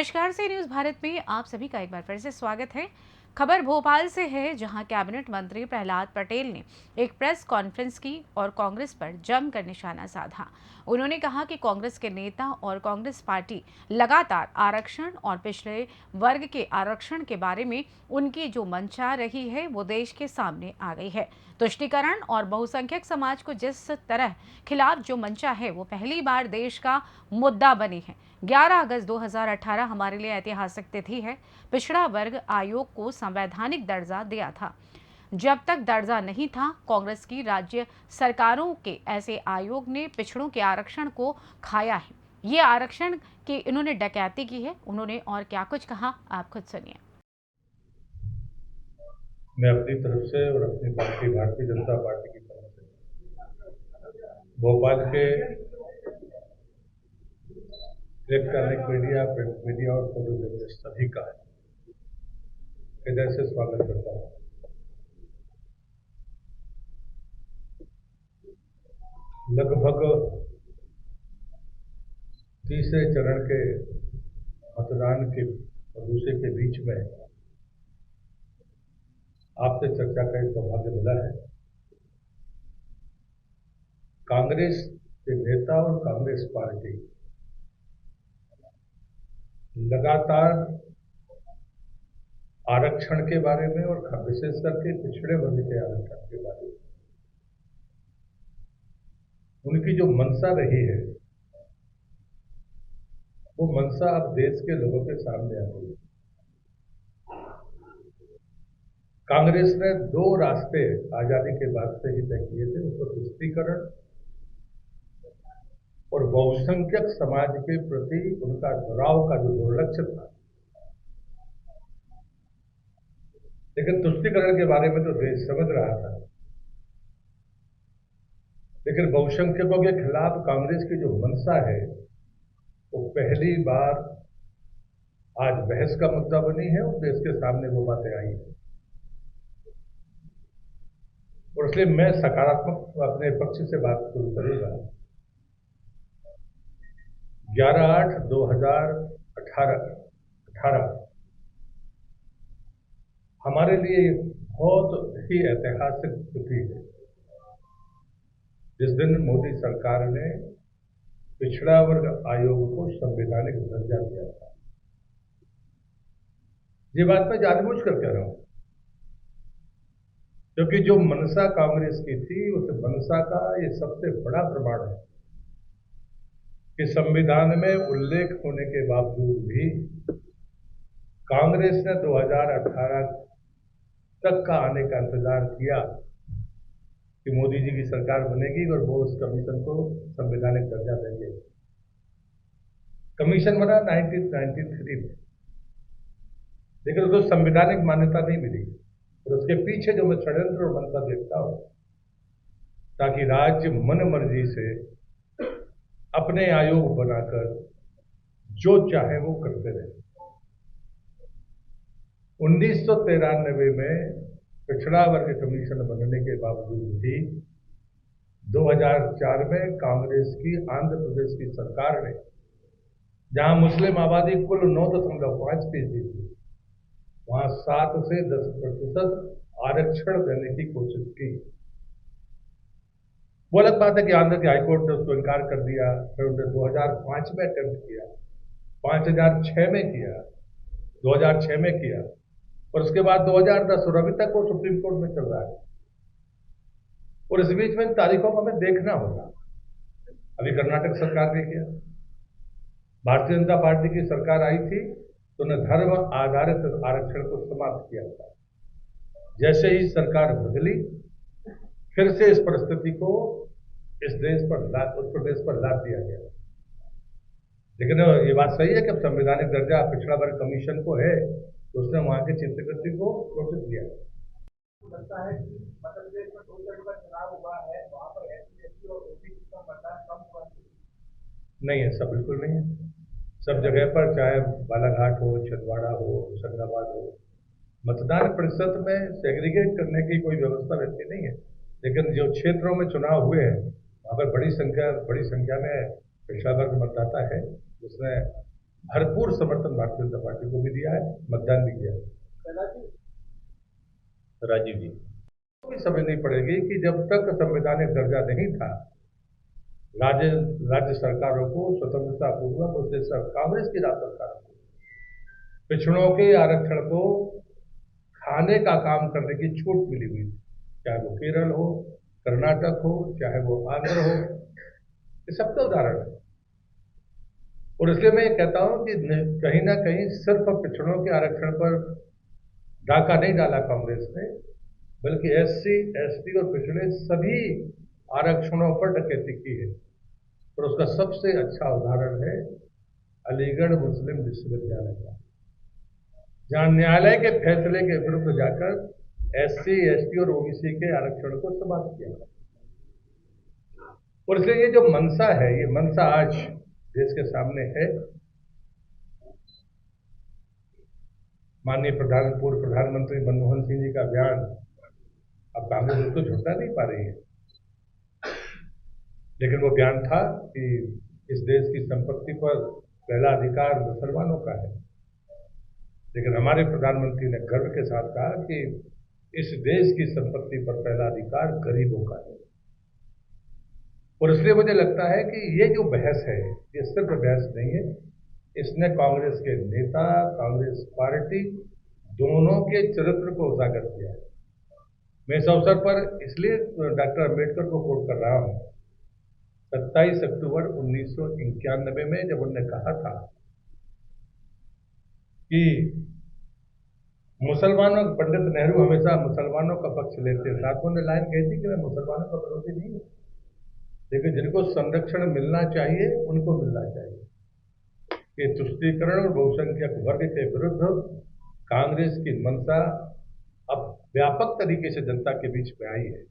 नमस्कार से न्यूज़ भारत में आप सभी का एक बार फिर से स्वागत है। खबर भोपाल से है, जहां कैबिनेट मंत्री प्रहलाद पटेल ने एक प्रेस कॉन्फ्रेंस की और कांग्रेस पर जमकर निशाना साधा। उन्होंने कहा कि कांग्रेस के नेता और कांग्रेस पार्टी लगातार आरक्षण और पिछड़े वर्ग के आरक्षण के बारे में उनकी जो मंशा रही है वो देश के सामने आ गई है। तुष्टीकरण और बहुसंख्यक समाज को जिस तरह खिलाफ जो मंशा है वो पहली बार देश का मुद्दा बनी है। 11 अगस्त 2018 हमारे लिए ऐतिहासिक तिथि है। पिछड़ा वर्ग आयोग को संवैधानिक दर्जा दिया था। जब तक दर्जा नहीं था, कांग्रेस की राज्य सरकारों के ऐसे आयोग ने पिछड़ों के आरक्षण को खाया है। ये आरक्षण की इन्होंने डकैती की है। उन्होंने और क्या कुछ कहा, आप खुद सुनिए। मैं अपनी तरफ से और अपनी पार्टी भारतीय जनता पार्टी की तरफ से भोपाल के इलेक्ट्रॉनिक मीडिया, प्रिंट मीडिया और फोटो जर्नलिस्ट सभी का हृदय से स्वागत करता हूँ। लगभग तीसरे चरण के मतदान के और दूसरे के बीच में आपसे चर्चा का एक सौभाग्य मिला है। कांग्रेस के नेता और कांग्रेस पार्टी लगातार आरक्षण के बारे में और विशेष करके पिछड़े वर्ग के आरक्षण के बारे में उनकी जो मंशा रही है, वो मंशा अब देश के लोगों के सामने आ गई है। कांग्रेस ने दो रास्ते आजादी के बाद से ही तय किए थे, उसको तुष्टीकरण और बहुसंख्यक समाज के प्रति उनका जुड़ाव का जो दुर्लक्ष्य था। लेकिन तुष्टीकरण के बारे में तो देश समझ रहा था, लेकिन बहुसंख्यकों के खिलाफ कांग्रेस की जो मंशा है वो पहली बार आज बहस का मुद्दा बनी है और देश के सामने वो बातें आई है। और इसलिए मैं सकारात्मक अपने पक्ष से बात शुरू करूंगा। 11/8/2018 हमारे लिए बहुत ही ऐतिहासिक तिथि है, जिस दिन मोदी सरकार ने पिछड़ा वर्ग आयोग को संवैधानिक दर्जा दिया था। ये बात मैं जानबूझकर कह रहा हूं, क्योंकि जो मंशा कांग्रेस की थी, उस मंशा का ये सबसे बड़ा प्रमाण है कि संविधान में उल्लेख होने के बावजूद भी कांग्रेस ने 2018 तक का आने का इंतजार किया कि मोदी जी की सरकार बनेगी और वो उस कमीशन को संवैधानिक दर्जा देंगे। कमीशन बना 1993 में, लेकिन उसको संवैधानिक मान्यता नहीं मिली। और उसके पीछे जो मैं षड्यंत्र और मंशा देखता हूं, ताकि राज्य मन मर्जी से अपने आयोग बनाकर जो चाहे वो करते रहे। 1993 में पिछड़ा वर्ग कमीशन बनने के बावजूद भी 2004 में कांग्रेस की आंध्र प्रदेश की सरकार ने, जहां मुस्लिम आबादी कुल 9.5% थी, वहां 7 से 10% आरक्षण देने की कोशिश की। वो अलग बात है कि आंध्र के हाईकोर्ट ने उसको इनकार कर दिया। फिर उन्होंने 2005 में अटेम्प्ट किया, 2006 में किया, 2006 में किया, और उसके बाद 2010 और अभी तक वो सुप्रीम कोर्ट में चल रहा है। और इस बीच में इन तारीखों को हमें देखना होगा। अभी कर्नाटक सरकार ने किया, भारतीय जनता पार्टी की सरकार आई थी तो उन्हें धर्म आधारित आरक्षण को समाप्त किया था। जैसे ही सरकार बदली, फिर से इस परिस्थिति को इस देश पर उत्तर प्रदेश पर लाद दिया गया। लेकिन ये बात सही है कि अब संवैधानिक दर्जा पिछड़ा वर्ग कमीशन को है, तो उसने वहां के चीफ सेक्रेटरी को नोटिस दिया। लगता है कि मध्य प्रदेश में 2 चरण का चुनाव हुआ है, वहां पर एससी और ओबीसी का मतदान कम हुआ नहीं, ऐसा बिल्कुल नहीं है। सब जगह पर, चाहे बालाघाट हो, छिंदवाड़ा हो, होशंगाबाद हो, मतदान प्रतिशत में सेग्रीगेट करने की कोई व्यवस्था रहती नहीं है। लेकिन जो क्षेत्रों में चुनाव हुए हैं, वहां पर बड़ी संख्या में पिछड़ा वर्ग मतदाता है, जिसने भरपूर समर्थन भारतीय जनता पार्टी को भी दिया है, मतदान भी किया है। राजीव जी भी समझनी पड़ेगी कि जब तक संवैधानिक दर्जा नहीं था, राज्य राज्य सरकारों को स्वतंत्रता पूर्वक उसके कांग्रेस की राज्य सरकारों को पिछड़ों के आरक्षण को खाने का काम करने की छूट मिली हुई थी, चाहे वो केरल हो, कर्नाटक हो, चाहे वो आंध्र हो, ये सबका उदाहरण है। और इसलिए मैं ये कहता हूं कि कहीं ना कहीं सिर्फ पिछड़ों के आरक्षण पर डाका नहीं डाला कांग्रेस ने, बल्कि एससी, एसटी और पिछड़े सभी आरक्षणों पर डकैती की है। और उसका सबसे अच्छा उदाहरण है अलीगढ़ मुस्लिम विश्वविद्यालय का, जहां न्यायालय के फैसले के विरुद्ध जाकर एससी, एसटी और ओबीसी के आरक्षण को समाप्त किया। और इसलिए ये जो मंशा है, ये मंशा आज देश के सामने है। माननीय पूर्व प्रधानमंत्री मनमोहन सिंह जी का बयान अब कांग्रेस उसको झुका नहीं पा रही है, लेकिन वो बयान था कि इस देश की संपत्ति पर पहला अधिकार मुसलमानों का है। लेकिन हमारे प्रधानमंत्री ने गर्व के साथ कहा कि इस देश की संपत्ति पर पहला अधिकार गरीबों का है। और इसलिए मुझे लगता है कि ये जो बहस है, ये सिर्फ बहस नहीं है, इसने कांग्रेस के नेता, कांग्रेस पार्टी दोनों के चरित्र को उजागर किया है। मैं इस अवसर पर इसलिए डॉक्टर अम्बेडकर को कोट कर रहा हूं। 27 अक्टूबर 1991 में जब उन्होंने कहा था कि मुसलमानों, पंडित नेहरू हमेशा मुसलमानों का पक्ष लेते थे, उन्होंने लाइन कही थी कि मैं मुसलमानों का विरोधी नहीं हूं, लेकिन जिनको संरक्षण मिलना चाहिए उनको मिलना चाहिए। कि तुष्टीकरण और बहुसंख्यक वर्ग के विरुद्ध कांग्रेस की मंशा अब व्यापक तरीके से जनता के बीच में आई है।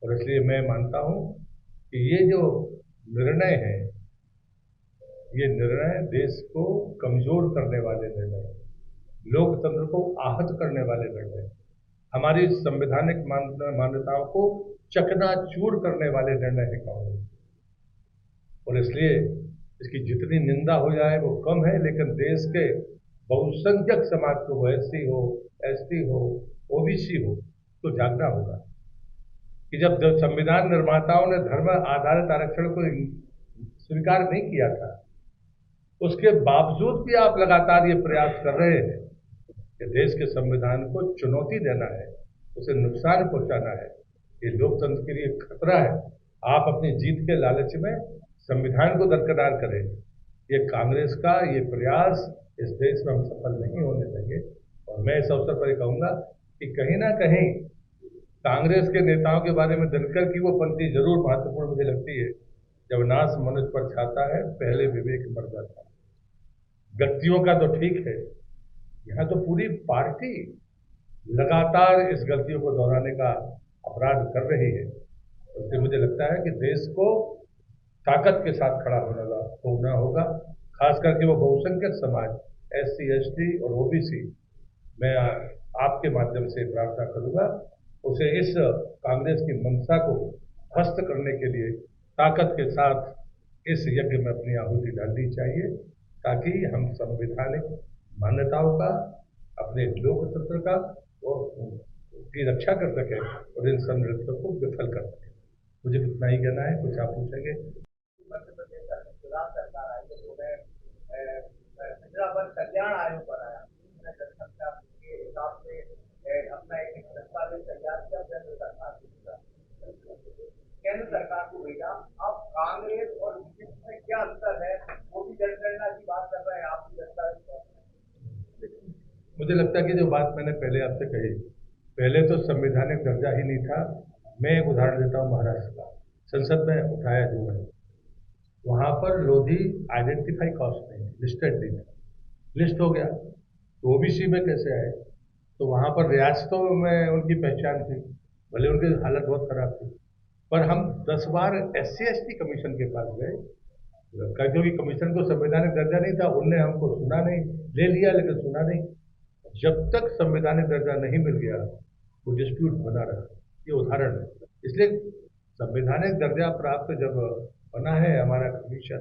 और इसलिए मैं मानता हूं कि ये जो निर्णय है, ये निर्णय देश को कमजोर करने वाले निर्णय, लोकतंत्र को आहत करने वाले निर्णय, हमारी संवैधानिक मान्यताओं को चकनाचूर करने वाले निर्णय है कांग्रेस। और इसलिए इसकी जितनी निंदा हो जाए वो कम है, लेकिन देश के बहुसंख्यक समाज को, वो एससी हो, एसटी हो, ओबीसी हो, तो जागना होगा कि जब संविधान निर्माताओं ने धर्म आधारित आरक्षण को स्वीकार नहीं किया था, उसके बावजूद भी आप लगातार ये प्रयास कर रहे हैं कि देश के संविधान को चुनौती देना है, उसे नुकसान पहुंचाना है। ये लोकतंत्र के लिए खतरा है। आप अपनी जीत के लालच में संविधान को दरकिनार करें। ये कांग्रेस का ये प्रयास इस देश में हम सफल नहीं होने देंगे। और मैं इस अवसर पर कहूंगा कि कहीं ना कहीं कांग्रेस के नेताओं के बारे में दिनकर की वो पंक्ति जरूर महत्वपूर्ण मुझे लगती है, जब नाश मनुष्य पर छाता है पहले विवेक मर जाता है। व्यक्तियों का तो ठीक है, यहाँ तो पूरी पार्टी लगातार इस गलतियों को दोहराने का अपराध कर रही है। इसलिए मुझे लगता है कि देश को ताकत के साथ खड़ा होना होगा, खास करके वो बहुसंख्यक समाज एससी, एसटी और ओबीसी, मैं आपके माध्यम से प्रार्थना करूंगा उसे इस कांग्रेस की मंशा को ध्वस्त करने के लिए ताकत के साथ इस यज्ञ में अपनी आहुति डालनी चाहिए, ताकि हम संवैधानिक मान्यताओं का, अपने लोकतंत्र का की रक्षा कर सकें और इन संरक्षकों को विफल कर सकें। मुझे कितना ही कहना है, कुछ आप पूछेंगे। मध्य प्रदेश सरकार आई तो पिछड़ा वर्ग कल्याण आयोग बनाया, जनसंख्या के हिसाब से अपना एक दस्तावेज तैयार किया, केंद्र सरकार को भेजा। अब कांग्रेस और बीजेपी में क्या अंतर है, वो भी जनगणना की बात कर रहे हैं, आप भी दस्तावेज। मुझे लगता है कि जो बात मैंने पहले आपसे कही, पहले तो संवैधानिक दर्जा ही नहीं था। मैं एक उदाहरण देता हूँ, महाराष्ट्र का संसद में उठाया जो है, वहां पर लोधी आइडेंटिफाई कास्ट नहीं, लिस्टेड नहीं था, लिस्ट हो गया तो ओबीसी में कैसे आए? तो वहां पर रियासतों में उनकी पहचान थी, भले उनकी हालत बहुत खराब थी, पर हम 10 बार SC ST कमीशन के पास गए, क्योंकि कमीशन को संवैधानिक दर्जा नहीं था, उनने हमको सुना नहीं, ले लिया लेकिन सुना नहीं। जब तक संवैधानिक दर्जा नहीं मिल गया वो डिस्प्यूट बना रहा। ये उदाहरण है। इसलिए संवैधानिक दर्जा प्राप्त जब बना है हमारा कमीशन,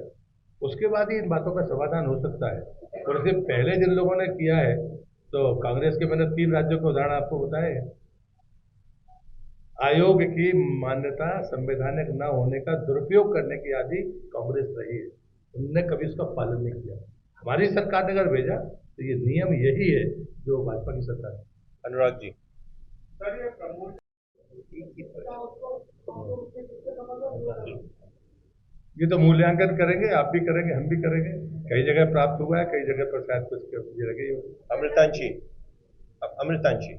उसके बाद ही इन बातों का समाधान हो सकता है। और इससे पहले जिन लोगों ने किया है, तो कांग्रेस के मैंने 3 राज्यों के उदाहरण आपको बताए हैं। आयोग की मान्यता संवैधानिक न होने का दुरुपयोग करने की आदि कांग्रेस रही है, उन्होंने कभी उसका पालन नहीं किया। हमारी सरकार ने अगर भेजा तो ये नियम यही है जो भाजपा की सरकार है। अनुराग जी। सर ये प्रमोद ये तो मूल्यांकन करेंगे, आप भी करेंगे, हम भी करेंगे। कई जगह प्राप्त हुआ है, कई जगह पर शायद कुछ ये लगे ही हो। अमृतांशी, अमृतांशी।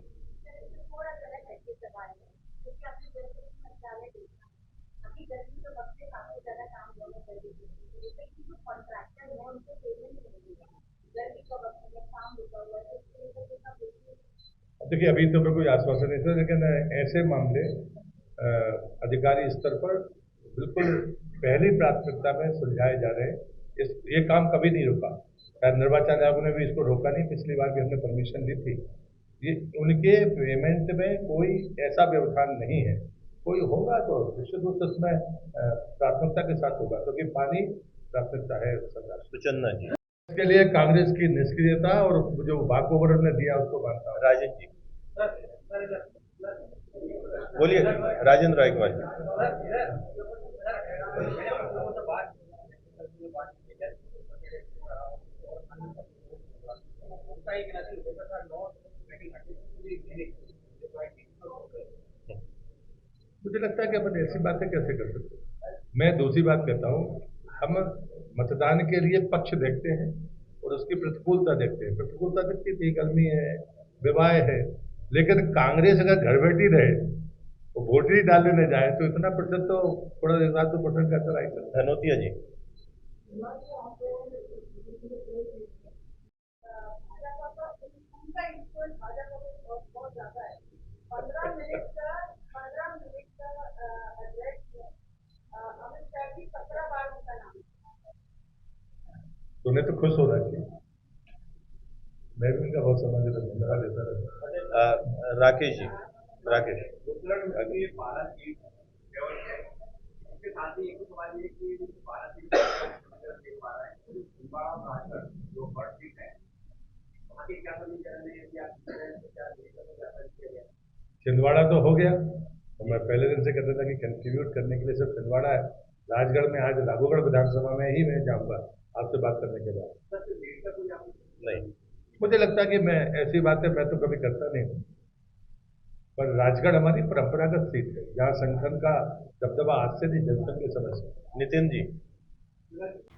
देखिए, अभी तो कोई आश्वासन नहीं था, लेकिन ऐसे मामले अधिकारी स्तर पर बिल्कुल पहली प्राथमिकता में सुलझाए जा रहे हैं। ये काम कभी नहीं रुका। निर्वाचन आयोग ने भी इसको रोका नहीं, पिछली बार भी हमने परमिशन दी थी। ये उनके पेमेंट में कोई ऐसा व्यवधान नहीं है। कोई होगा तो निश्चित रूप से उसमें प्राथमिकता के साथ होगा, क्योंकि पानी प्राथमिकता है सरकार। सुचन्ना जी। इसके लिए कांग्रेस की निष्क्रियता और जो वाकओवर ने दिया उसको मानता हूँ। राजेंद्र जी, बोलिए। राजेंद्र रायकवाल जी। मुझे लगता है कि अपन ऐसी बातें कैसे कर सकते हैं। मैं दूसरी बात कहता हूँ, हम मतदान के लिए पक्ष देखते हैं और उसकी प्रतिकूलता देखते हैं। प्रतिकूलता दिखती थी, गर्मी है, विवाह है, लेकिन कांग्रेस अगर घर बैठी रहे वो वोट ही डालने न जाए तो इतना प्रतिशत तो थोड़ा 1-2% का असर आएगा। धनोतिया जी। तो उन्हें तो खुश होना चाहिए। मैं भी उनका बहुत समझ धन्यवाद देता रहता। राकेश जी। राकेश। इसके साथ ही एक सवाल ये कि भारत देख पा रहा है जो फर्स्ट सीट है वहाँ के क्या समीकरण है या छिंदवाड़ा तो हो गया, तो मैं पहले दिन से कहता था कि कंट्रीब्यूट करने के लिए सिर्फ छिंदवाड़ा है। राजगढ़ में आज लागूगढ़ विधानसभा में ही मैं जाऊंगा आपसे बात करने के बाद। नहीं, मुझे लगता है कि मैं ऐसी बातें मैं तो कभी करता नहीं हूँ, पर राजगढ़ हमारी परंपरागत सीट है जहाँ संगठन का दबदबा आज से नहीं, जनसंघ के समय से। नितिन जी।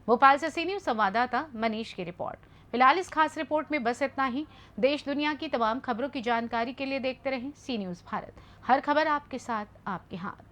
भोपाल से सी न्यूज़ संवाददाता मनीष की रिपोर्ट। फिलहाल इस खास रिपोर्ट में बस इतना ही। देश दुनिया की तमाम खबरों की जानकारी के लिए देखते रहें सी न्यूज़ भारत। हर खबर आपके साथ, आपके हाथ।